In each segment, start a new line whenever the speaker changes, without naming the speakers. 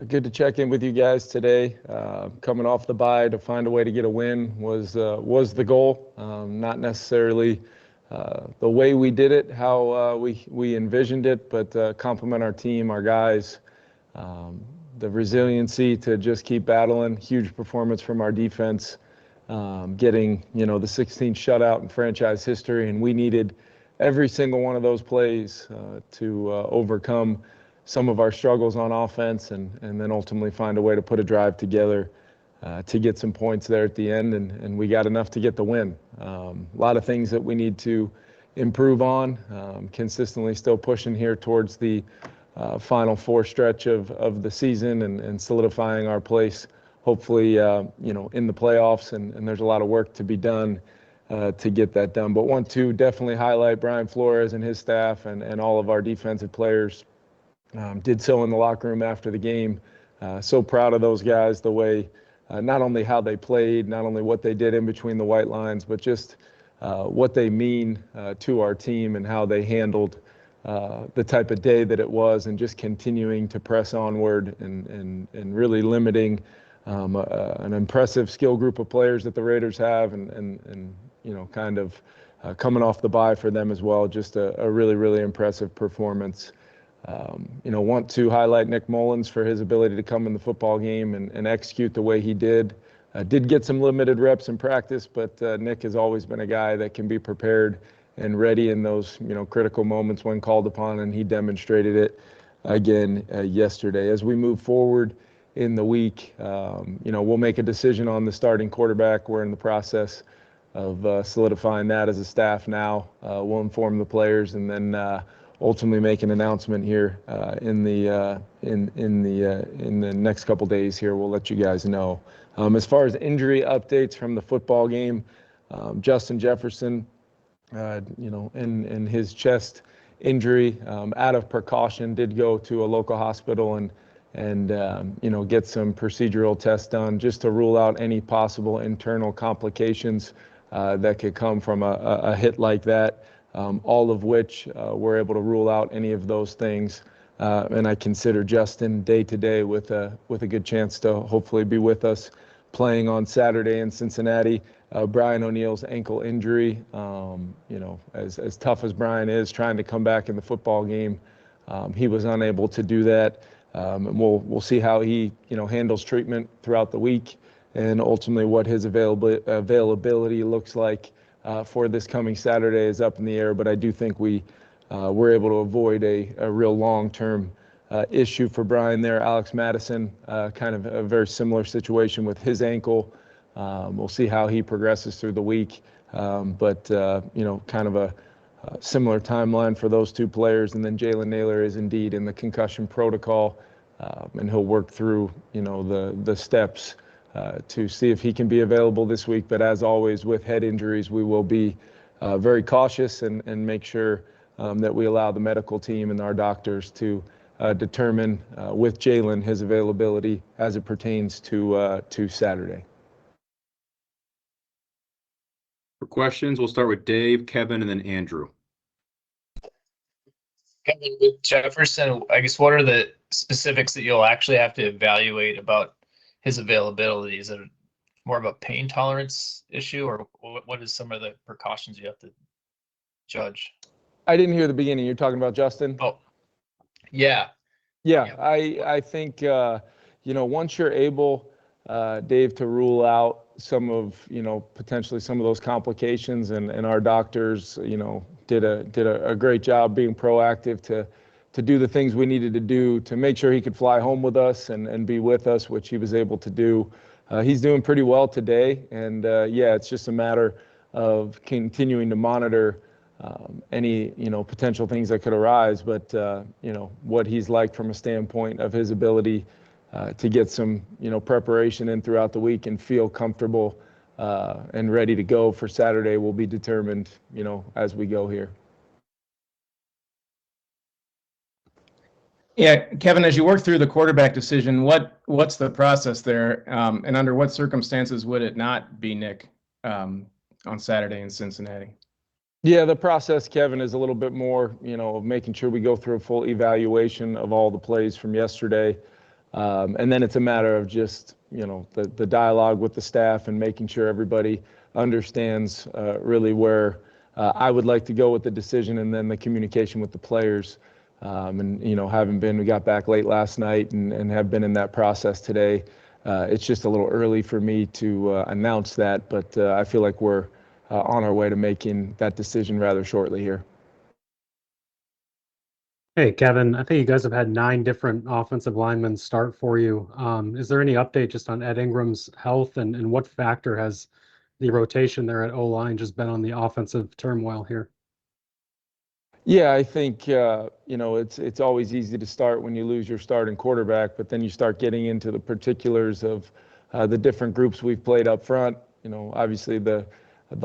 Good to check in with you guys today. Coming off the bye to find a way to get a win was the goal. Not necessarily the way we did it, how we envisioned it, but compliment our team, our guys, the resiliency to just keep battling. Huge performance from our defense, getting the 16th shutout in franchise history, and we needed every single one of those plays to overcome some of our struggles on offense and then ultimately find a way to put a drive together to get some points there at the end, and we got enough to get the win. A lot of things that we need to improve on, consistently still pushing here towards the Final Four stretch of the season and solidifying our place, hopefully, in the playoffs, and there's a lot of work to be done to get that done. But want to definitely highlight Brian Flores and his staff and all of our defensive players. Did so in the locker room after the game. So proud of those guys, the way, not only how they played, not only what they did in between the white lines, but just what they mean to our team and how they handled the type of day that it was, and just continuing to press onward and really limiting an impressive skill group of players that the Raiders have, and kind of coming off the bye for them as well. Just a really, really impressive performance. Want to highlight Nick Mullins for his ability to come in the football game and execute the way he did. Did get some limited reps in practice, but Nick has always been a guy that can be prepared and ready in those critical moments when called upon, and he demonstrated it again yesterday. As we move forward in the week, we'll make a decision on the starting quarterback. We're in the process of solidifying that as a staff now. We'll inform the players and then ultimately make an announcement here in the next couple days here. We'll let you guys know. As far as injury updates from the football game, Justin Jefferson, in his chest injury, out of precaution, did go to a local hospital and get some procedural tests done just to rule out any possible internal complications that could come from a hit like that. All of which we're able to rule out any of those things. And I consider Justin day to day with a good chance to hopefully be with us playing on Saturday in Cincinnati. Brian O'Neill's ankle injury, as tough as Brian is trying to come back in the football game, he was unable to do that. And we'll see how he handles treatment throughout the week, and ultimately what his availability looks like for this coming Saturday is up in the air. But I do think we were able to avoid a real long-term issue for Brian there. Alex Madison, kind of a very similar situation with his ankle. We'll see how he progresses through the week. But kind of a similar timeline for those two players. And then Jalen Naylor is indeed in the concussion protocol, and he'll work through the steps to see if he can be available this week. But as always with head injuries, we will be very cautious and make sure that we allow the medical team and our doctors to determine with Jalen his availability as it pertains to Saturday.
For questions, we'll start with Dave, Kevin, and then Andrew.
Kevin, with Jefferson, I guess what are the specifics that you'll actually have to evaluate about his availability? Is it more of a pain tolerance issue, or what is some of the precautions you have to judge?
I didn't hear the beginning. You're talking about Justin?
Oh, yeah.
Yeah. I think, once you're able, Dave, to rule out some of, potentially some of those complications, and our doctors, did a great job being proactive to do the things we needed to do to make sure he could fly home with us and be with us, which he was able to do. He's doing pretty well today. And it's just a matter of continuing to monitor any, potential things that could arise. But, what he's like from a standpoint of his ability to get some, preparation in throughout the week and feel comfortable and ready to go for Saturday will be determined, as we go here.
Yeah, Kevin, as you work through the quarterback decision, what's the process there, and under what circumstances would it not be Nick on Saturday in Cincinnati?
Yeah, the process, Kevin, is a little bit more, of making sure we go through a full evaluation of all the plays from yesterday. And then it's a matter of just, the dialogue with the staff and making sure everybody understands really where I would like to go with the decision, and then the communication with the players. We got back late last night and have been in that process today. It's just a little early for me to announce that, but I feel like we're on our way to making that decision rather shortly here.
Hey, Kevin, I think you guys have had 9 different offensive linemen start for you. Is there any update just on Ed Ingram's health, and what factor has the rotation there at O-line just been on the offensive turmoil here?
Yeah, I think, it's always easy to start when you lose your starting quarterback, but then you start getting into the particulars of the different groups we've played up front. Obviously the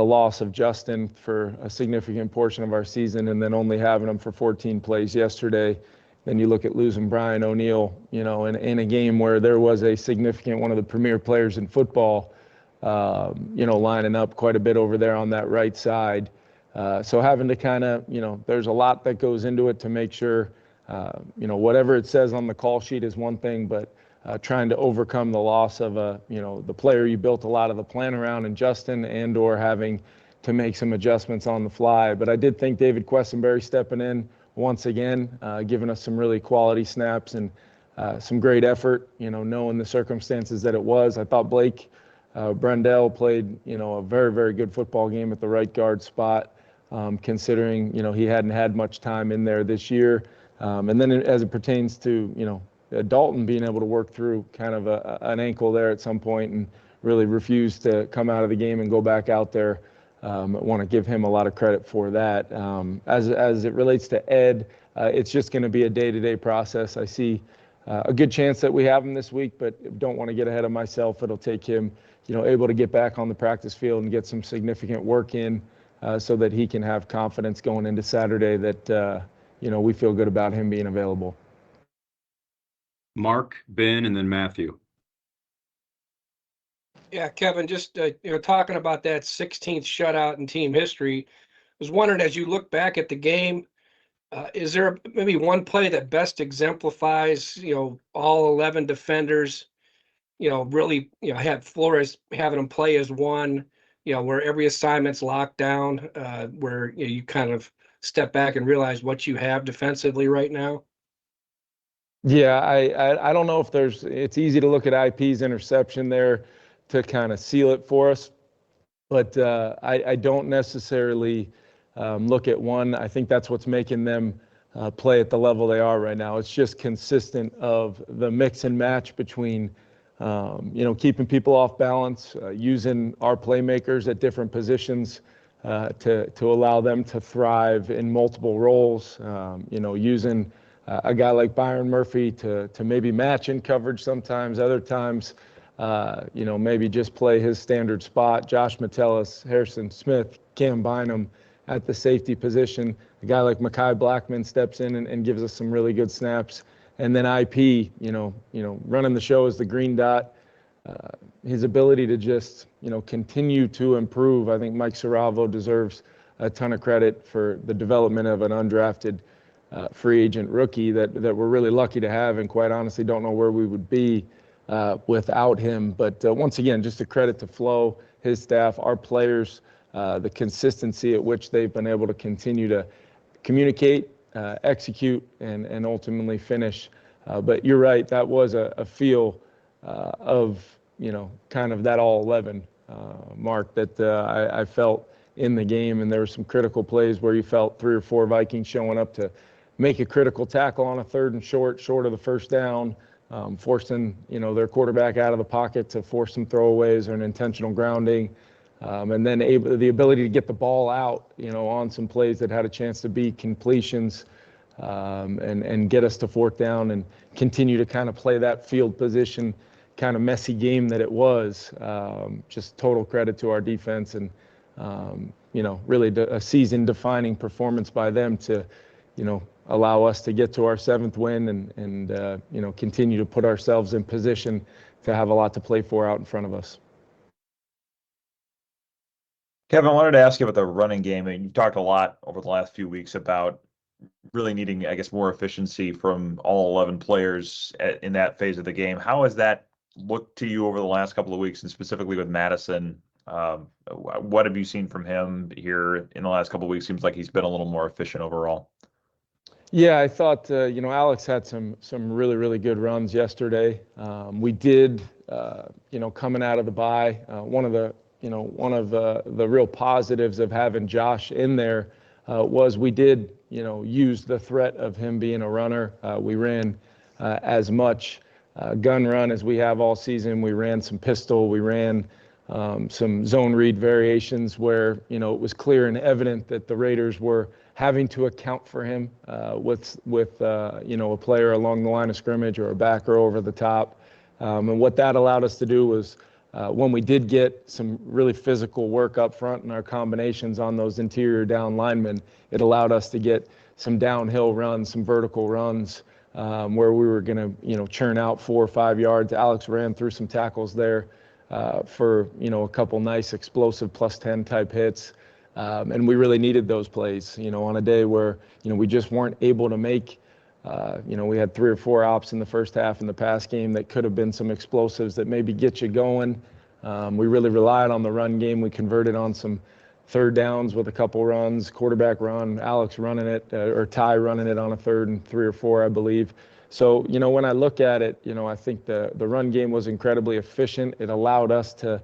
loss of Justin for a significant portion of our season, and then only having him for 14 plays yesterday. Then you look at losing Brian O'Neill, in a game where there was a significant, one of the premier players in football, lining up quite a bit over there on that right side. So having to kind of, there's a lot that goes into it to make sure, whatever it says on the call sheet is one thing, but trying to overcome the loss of the player you built a lot of the plan around in Justin, and/or having to make some adjustments on the fly. But I did think David Quessenberry stepping in once again, giving us some really quality snaps and some great effort, knowing the circumstances that it was. I thought Blake Brendel played, a very, very good football game at the right guard spot, considering, he hadn't had much time in there this year. And then as it pertains to, Dalton being able to work through kind of an ankle there at some point and really refused to come out of the game and go back out there. I want to give him a lot of credit for that. As it relates to Ed, it's just going to be a day-to-day process. I see a good chance that we have him this week, but don't want to get ahead of myself. It'll take him, able to get back on the practice field and get some significant work in, so that he can have confidence going into Saturday that, we feel good about him being available.
Mark, Ben, and then Matthew.
Yeah, Kevin, just talking about that 16th shutout in team history, I was wondering, as you look back at the game, is there maybe one play that best exemplifies, all 11 defenders, really, had Flores having them play as one, where every assignment's locked down, where you kind of step back and realize what you have defensively right now?
Yeah, I don't know if it's easy to look at IP's interception there to kind of seal it for us, but I don't necessarily look at one. I think that's what's making them play at the level they are right now. It's just consistent of the mix and match between, keeping people off balance, using our playmakers at different positions to allow them to thrive in multiple roles, using a guy like Byron Murphy to maybe match in coverage sometimes, other times, maybe just play his standard spot. Josh Metellus, Harrison Smith, Cam Bynum at the safety position. A guy like Mekhi Blackman steps in and gives us some really good snaps. And then IP, running the show as the green dot. His ability to just, continue to improve. I think Mike Saravo deserves a ton of credit for the development of an undrafted free agent rookie that we're really lucky to have, and quite honestly don't know where we would be without him. But once again, just a credit to Flo, his staff, our players, the consistency at which they've been able to continue to communicate, execute, and ultimately finish. But you're right, that was a feel of, kind of that all 11, Mark, that I felt in the game. And there were some critical plays where you felt 3 or 4 Vikings showing up to make a critical tackle on a 3rd and short of the first down, forcing, their quarterback out of the pocket to force some throwaways or an intentional grounding. And then the ability to get the ball out, on some plays that had a chance to be completions, and get us to 4th down and continue to kind of play that field position, kind of messy game that it was. Just total credit to our defense, and, really a season-defining performance by them to, allow us to get to our 7th win and continue to put ourselves in position to have a lot to play for out in front of us.
Kevin, I wanted to ask you about the running game. And you talked a lot over the last few weeks about really needing, I guess, more efficiency from all 11 players in that phase of the game. How has that looked to you over the last couple of weeks, and specifically with Madison? What have you seen from him here in the last couple of weeks? Seems like he's been a little more efficient overall.
Yeah, I thought Alex had some really good runs yesterday. We did coming out of the bye. One of the real positives of having Josh in there was we did use the threat of him being a runner. We ran as much gun run as we have all season. We ran some pistol. We ran some zone read variations where it was clear and evident that the Raiders were having to account for him with a player along the line of scrimmage or a backer over the top. And what that allowed us to do was when we did get some really physical work up front in our combinations on those interior down linemen, it allowed us to get some downhill runs, some vertical runs where we were going to churn out 4 or 5 yards. Alex ran through some tackles there for a couple nice explosive +10 type hits. And we really needed those plays, on a day where, we just weren't able to make, we had 3 or 4 ops in the first half in the pass game that could have been some explosives that maybe get you going. We really relied on the run game. We converted on some third downs with a couple runs, quarterback run, Alex running it, or Ty running it on a 3rd and 3 or 4, I believe. So, when I look at it, I think the run game was incredibly efficient. It allowed us to,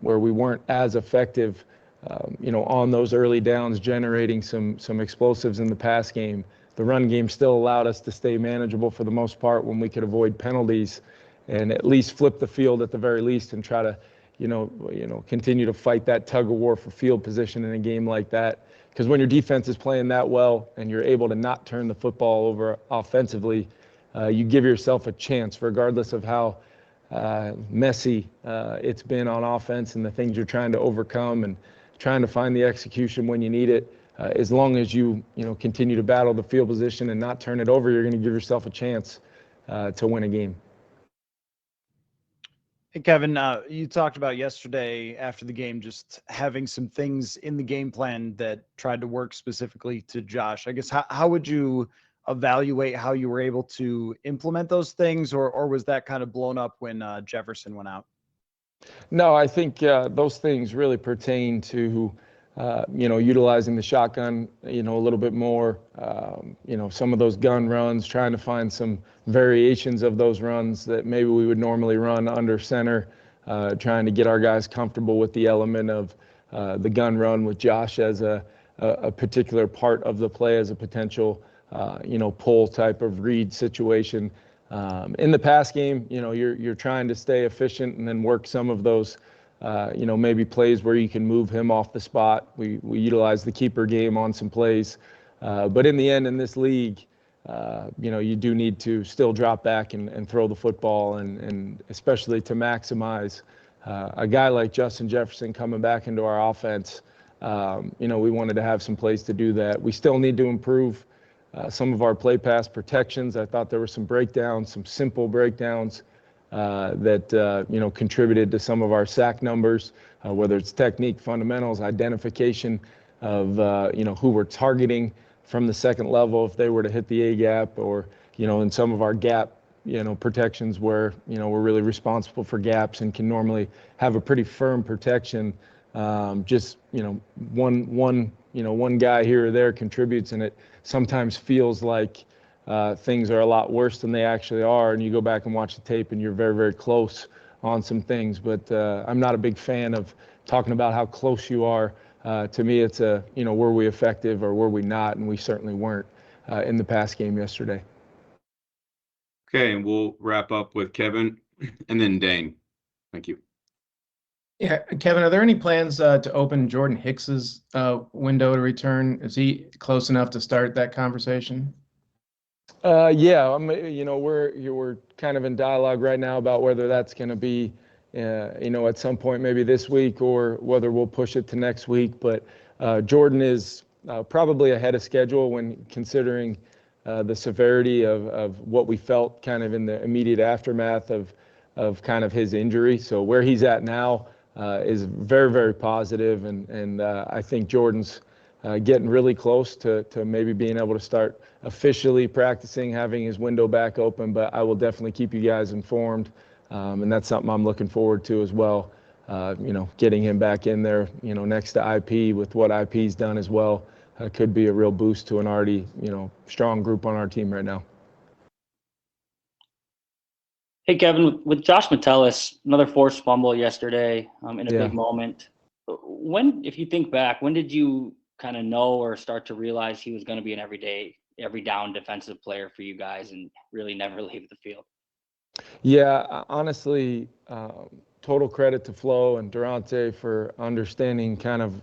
where we weren't as effective, on those early downs, generating some explosives in the pass game. The run game still allowed us to stay manageable for the most part when we could avoid penalties and at least flip the field at the very least and try to, continue to fight that tug of war for field position in a game like that. Because when your defense is playing that well and you're able to not turn the football over offensively, you give yourself a chance, regardless of how messy it's been on offense and the things you're trying to overcome and trying to find the execution when you need it. As long as you continue to battle the field position and not turn it over, you're going to give yourself a chance to win a game.
Hey, Kevin, you talked about yesterday after the game just having some things in the game plan that tried to work specifically to Josh. I guess how would you evaluate how you were able to implement those things, or was that kind of blown up when Jefferson went out?
No, I think those things really pertain to, utilizing the shotgun, a little bit more, some of those gun runs, trying to find some variations of those runs that maybe we would normally run under center, trying to get our guys comfortable with the element of the gun run with Josh as a particular part of the play, as a potential, pull type of read situation. In the pass game, you're trying to stay efficient and then work some of those, maybe plays where you can move him off the spot. We utilize the keeper game on some plays. But in the end, in this league, you do need to still drop back and throw the football, and especially to maximize a guy like Justin Jefferson coming back into our offense. We wanted to have some plays to do that. We still need to improve some of our play pass protections. I thought there were some breakdowns, some simple breakdowns that contributed to some of our sack numbers, whether it's technique, fundamentals, identification of who we're targeting from the second level if they were to hit the A gap, or in some of our gap protections where we're really responsible for gaps and can normally have a pretty firm protection. Just one guy here or there contributes, and it sometimes feels like things are a lot worse than they actually are, and you go back and watch the tape and you're very, very close on some things. But I'm not a big fan of talking about how close you are. To me, it's were we effective or were we not? And we certainly weren't in the pass game yesterday.
Okay, and we'll wrap up with Kevin and then Dane. Thank you.
Yeah, Kevin, are there any plans to open Jordan Hicks's window to return? Is he close enough to start that conversation?
Yeah, we're kind of in dialogue right now about whether that's going to be, at some point maybe this week, or whether we'll push it to next week. But Jordan is probably ahead of schedule when considering the severity of what we felt kind of in the immediate aftermath of kind of his injury. So where he's at now is very, very positive, and I think Jordan's getting really close to maybe being able to start officially practicing, having his window back open, but I will definitely keep you guys informed. And that's something I'm looking forward to as well. Getting him back in there, next to IP with what IP's done as well, could be a real boost to an already, strong group on our team right now.
Hey, Kevin, with Josh Metellus, another forced fumble yesterday in a big moment. If you think back, when did you kind of know or start to realize he was going to be an every down defensive player for you guys and really never leave the field?
Yeah, honestly, total credit to Flo and Durante for understanding kind of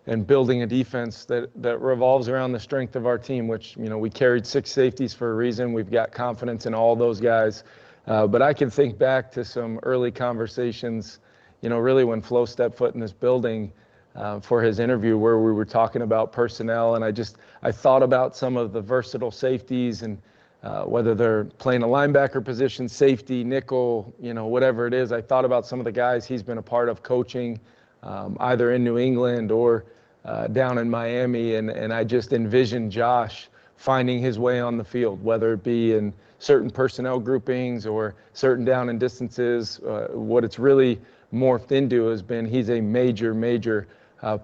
and building a defense that revolves around the strength of our team, which, we carried 6 safeties for a reason. We've got confidence in all those guys. But I can think back to some early conversations, really when Flo stepped foot in this building for his interview where we were talking about personnel. And I thought about some of the versatile safeties and whether they're playing a linebacker position, safety, nickel, whatever it is. I thought about some of the guys he's been a part of coaching either in New England or down in Miami. And I just envisioned Josh finding his way on the field, whether it be in certain personnel groupings or certain down and distances. What it's really morphed into has been he's a major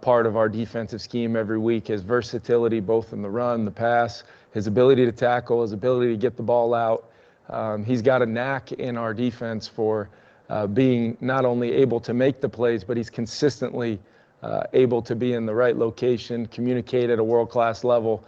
part of our defensive scheme every week. His versatility, both in the run, the pass, his ability to tackle, his ability to get the ball out. He's got a knack in our defense for being not only able to make the plays, but he's consistently able to be in the right location, communicate at a world-class level.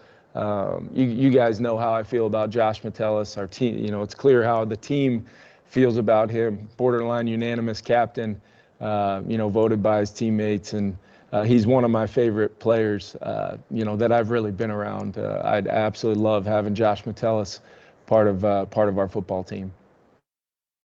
You guys know how I feel about Josh Metellus, our team. It's clear how the team feels about him. Borderline unanimous captain, voted by his teammates, and he's one of my favorite players, that I've really been around. I'd absolutely love having Josh Metellus part of our football team.